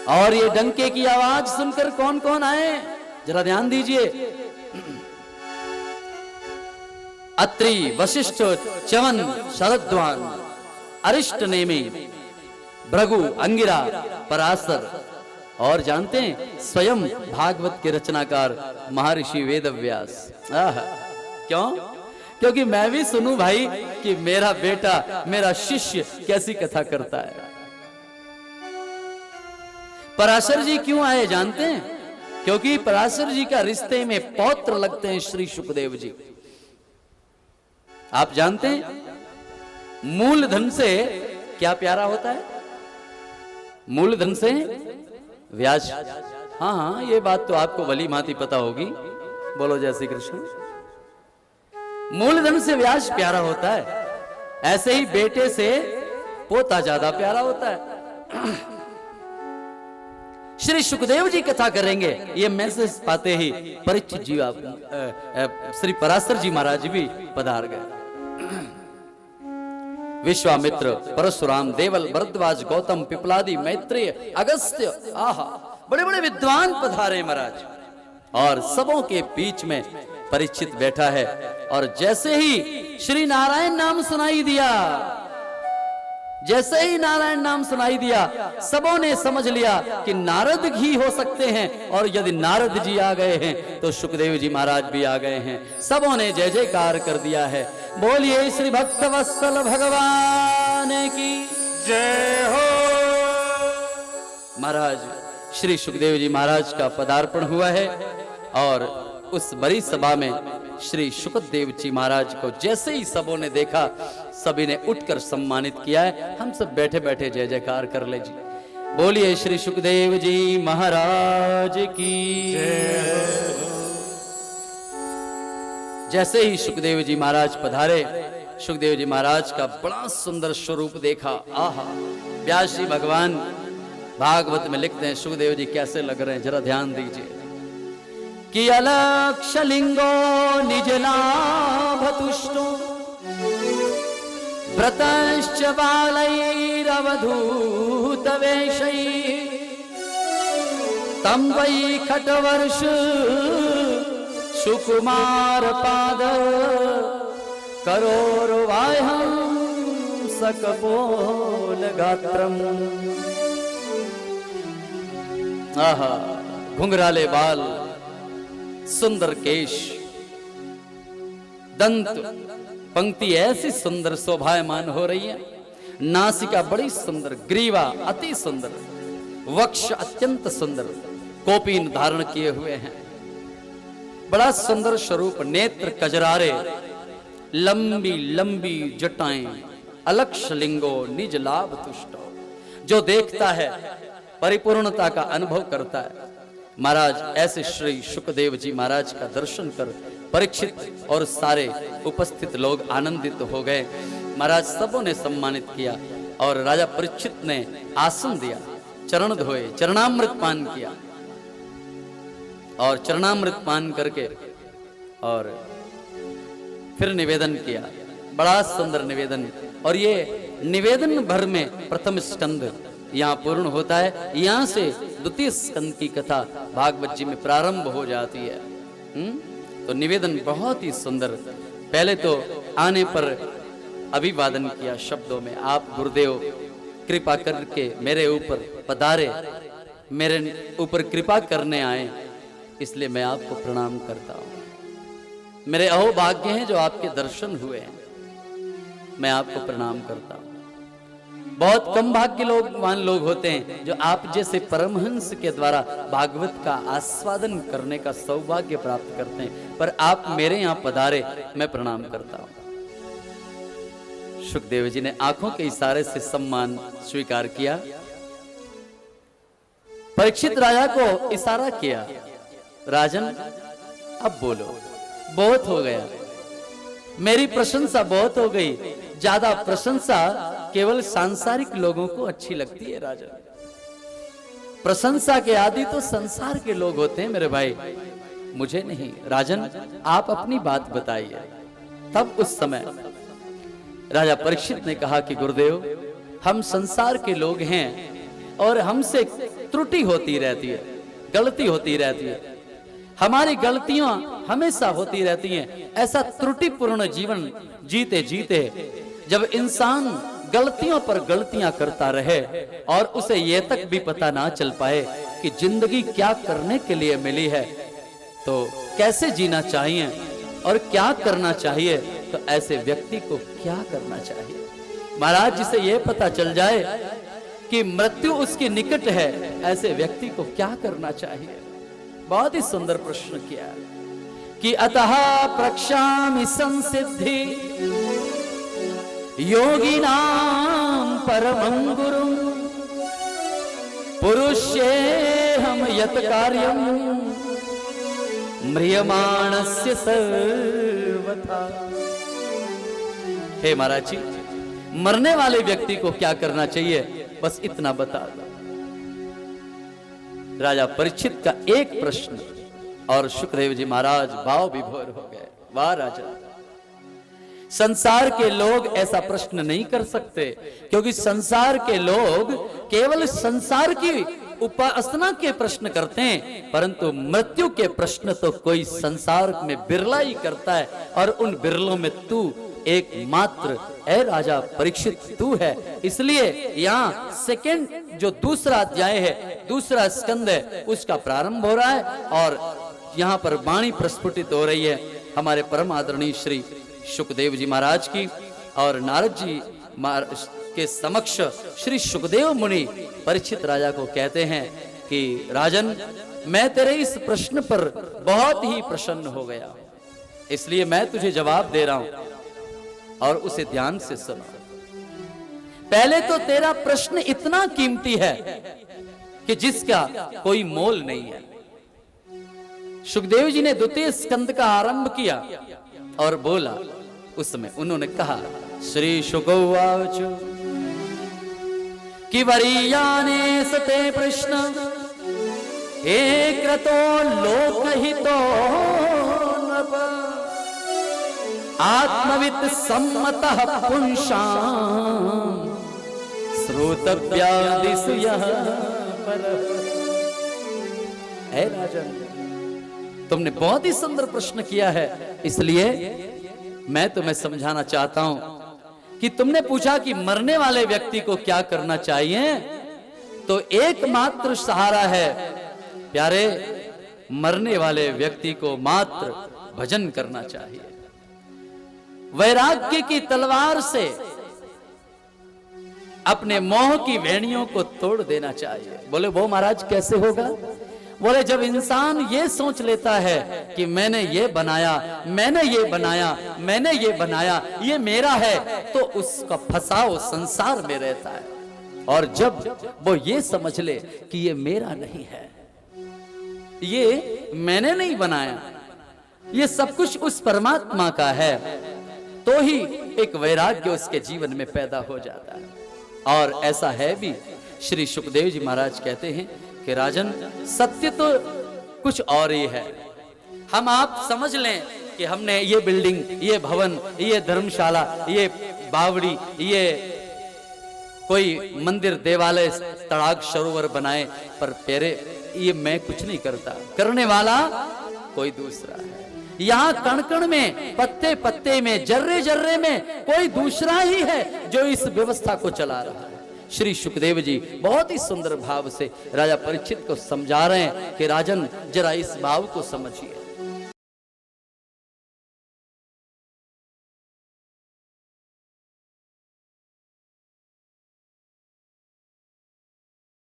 और ये डंके की आवाज सुनकर कौन कौन आए, जरा ध्यान दीजिए। अत्रि, वशिष्ठ, च्यवन, शरद्वान, अरिष्ट नेमि, भृगु, अंगिरा, पराशर और जानते हैं स्वयं भागवत के रचनाकार महर्षि वेदव्यास। क्यों? क्योंकि मैं भी सुनूं भाई कि मेरा बेटा, मेरा शिष्य कैसी कथा करता है। पराशर जी क्यों आए जानते हैं? क्योंकि पराशर जी का रिश्ते में पौत्र लगते हैं श्री सुखदेव जी। आप जानते हैं मूलधन से क्या प्यारा होता है? मूलधन से व्याज। हाँ हाँ, ये बात तो आपको भली भांति पता होगी। बोलो जय श्री कृष्ण। मूलधन से व्याज प्यारा होता है, ऐसे ही बेटे से पोता ज्यादा प्यारा होता है। श्री सुखदेव जी कथा करेंगे, ये मैसेज पाते ही परीक्षित जी श्री पराशर जी महाराज भी पधार गए। विश्वामित्र, परशुराम, देवल, भरद्वाज, गौतम, पिपलादी, मैत्रेय, अगस्त्य, आहा बड़े बड़े विद्वान पधारे महाराज। और सबों के बीच में परीक्षित बैठा है। और जैसे ही श्री नारायण नाम सुनाई दिया, जैसे ही नारायण नाम सुनाई दिया, सबों ने समझ लिया कि नारद ही हो सकते हैं। और यदि नारद जी आ गए हैं तो सुखदेव जी महाराज भी आ गए हैं। सबों ने जय जयकार कर दिया है। बोलिए श्री भक्त वत्सल भगवान की जय हो। महाराज श्री सुखदेव जी महाराज का पदार्पण हुआ है। और उस बड़ी सभा में श्री सुखदेव जी महाराज को जैसे ही सबों ने देखा, सभी ने उठकर सम्मानित किया है। हम सब बैठे बैठे जय जयकार कर ले जी। बोलिए श्री सुखदेव जी महाराज की जय। जैसे ही सुखदेव जी महाराज पधारे, सुखदेव जी महाराज का बड़ा सुंदर स्वरूप देखा। आहा, व्यास जी भगवान भागवत में लिखते हैं सुखदेव जी कैसे लग रहे हैं, जरा ध्यान दीजिए। कि अलक्ष लिंगो निज लाभ तुष्टो व्रतश्च बालैरवधूत वेशै तं वै खटवर्ष सुकुमार पाद करोर्वाह्यं सकपोल गात्रम्। आहा, घुंघराले बाल, सुंदर केश, दंत पंक्ति ऐसी सुंदर शोभायमान हो रही है। नासिका बड़ी सुंदर, ग्रीवा अति सुंदर, वक्ष अत्यंत सुंदर, कोपीन धारण किए हुए हैं। बड़ा सुंदर स्वरूप, नेत्र कजरारे, लंबी लंबी जटाएं, अलक्ष लिंगो निज लाभ तुष्टो। जो देखता है परिपूर्णता का अनुभव करता है। महाराज ऐसे श्री सुखदेव जी महाराज का दर्शन कर परीक्षित और सारे उपस्थित लोग आनंदित हो गए। महाराज सबों ने सम्मानित किया और राजा परीक्षित ने आसन दिया, चरण धोए, चरणामृत पान किया। और चरणामृत पान करके और फिर निवेदन किया, बड़ा सुंदर निवेदन। और ये निवेदन भर में प्रथम स्कंद यहाँ पूर्ण होता है। यहाँ से द्वितीय स्कंद की कथा भागवत जी में प्रारंभ हो जाती है। तो निवेदन बहुत ही सुंदर। पहले तो आने पर अभिवादन किया शब्दों में, आप गुरुदेव कृपा करके मेरे ऊपर पधारे, मेरे ऊपर कृपा करने आए, इसलिए मैं आपको प्रणाम करता हूँ। मेरे अहोभाग्य हैं जो आपके दर्शन हुए हैं, मैं आपको प्रणाम करता हूँ। बहुत कम भाग्यवान लोग होते हैं जो आप जैसे परमहंस के द्वारा भागवत का आस्वादन करने का सौभाग्य प्राप्त करते हैं, पर आप मेरे यहाँ पधारे, मैं प्रणाम करता हूँ। सुखदेव जी ने आंखों के इशारे से सम्मान स्वीकार किया। परीक्षित राजा को इशारा किया, राजन अब बोलो, बहुत हो गया, मेरी प्रशंसा बहुत हो गई। ज्यादा प्रशंसा केवल सांसारिक लोगों को अच्छी लगती है राजन। प्रशंसा के आदि तो संसार के लोग होते हैं मेरे भाई, मुझे नहीं। राजन आप अपनी बात बताइए। तब उस समय राजा परीक्षित ने कहा कि गुरुदेव, हम संसार के लोग हैं और हमसे त्रुटि होती रहती है, गलती होती रहती है। हमारी गलतियां हमेशा होती रहती हैं। ऐसा त्रुटिपूर्ण जीवन जीते जीते जब इंसान गलतियों पर गलतियां करता रहे और उसे ये तक भी पता ना चल पाए कि जिंदगी क्या करने के लिए मिली है, तो कैसे जीना चाहिए और क्या करना चाहिए, तो ऐसे व्यक्ति को क्या करना चाहिए। महाराज, जिसे यह पता चल जाए कि मृत्यु उसके निकट है, ऐसे व्यक्ति को क्या करना चाहिए। बहुत ही सुंदर प्रश्न किया कि अतः प्रक्षामि संसिद्धि योगिनां परमं गुरुं पुरुषेऽहं यत् कार्यं म्रियमाणस्य सर्वथा। हे महाराज जी, मरने वाले व्यक्ति को क्या करना चाहिए, बस इतना बता दो। राजा परीक्षित का एक प्रश्न और सुखदेव जी महाराज भाव विभोर हो गए। वाह राजा, संसार के लोग ऐसा प्रश्न नहीं कर सकते, क्योंकि संसार के लोग केवल संसार की उपासना के प्रश्न करते हैं, परंतु मृत्यु के प्रश्न तो कोई संसार में बिरला ही करता है। और उन बिरलों में तू एकमात्र ऐ राजा परीक्षित तू है। इसलिए यहाँ सेकंड जो दूसरा अध्याय है, दूसरा स्कंद है, उसका प्रारंभ हो रहा है और यहाँ पर वाणी प्रस्फुटित हो रही है हमारे परम आदरणीय श्री सुखदेव जी महाराज की। और नारद जी के समक्ष श्री सुखदेव मुनि परीक्षित राजा को कहते हैं कि राजन, मैं तेरे इस प्रश्न पर बहुत ही प्रसन्न हो गया, इसलिए मैं तुझे जवाब दे रहा हूं और उसे ध्यान से सुनो। पहले तो तेरा प्रश्न इतना कीमती है कि जिसका कोई मोल नहीं है। सुखदेव जी ने द्वितीय स्कंद का आरंभ किया और बोला, उसमें उन्होंने कहा, श्री शुकोवाच कि वरीयाने सते प्रश्न एक क्रतो लोकहितो नभ आत्मवित् सम्मतः पुंसां श्रोतव्यादिषु यः परः। ऐ राजन, तुमने बहुत ही सुंदर प्रश्न किया है, इसलिए मैं तुम्हें समझाना चाहता हूं कि तुमने पूछा कि मरने वाले व्यक्ति को क्या करना चाहिए, तो एकमात्र सहारा है प्यारे, मरने वाले व्यक्ति को मात्र भजन करना चाहिए। वैराग्य की तलवार से अपने मोह की वेणियों को तोड़ देना चाहिए। बोले वो महाराज कैसे होगा? बोले जब इंसान ये सोच लेता है कि मैंने ये बनाया, मैंने ये बनाया, मैंने ये बनाया, ये मेरा है, तो उसका फंसाव संसार में रहता है। और जब वो ये समझ ले कि ये मेरा नहीं है, ये मैंने नहीं बनाया, ये सब कुछ उस परमात्मा का है, तो ही एक वैराग्य उसके जीवन में पैदा हो जाता है। और ऐसा है भी। श्री सुखदेव जी महाराज कहते हैं कि राजन, सत्य तो कुछ और ही है। हम आप समझ लें कि हमने ये बिल्डिंग, ये भवन, ये धर्मशाला, ये बावड़ी, ये कोई मंदिर, देवालय, तड़ाग, सरोवर बनाए, पर पेरे ये मैं कुछ नहीं करता, करने वाला कोई दूसरा है। यहाँ कण कण में, पत्ते पत्ते में, जर्रे जर्रे में कोई दूसरा ही है जो इस व्यवस्था को चला रहा है। श्री सुखदेव जी बहुत ही सुंदर भाव से राजा परीक्षित को समझा रहे हैं कि राजन, जरा इस भाव को समझिए।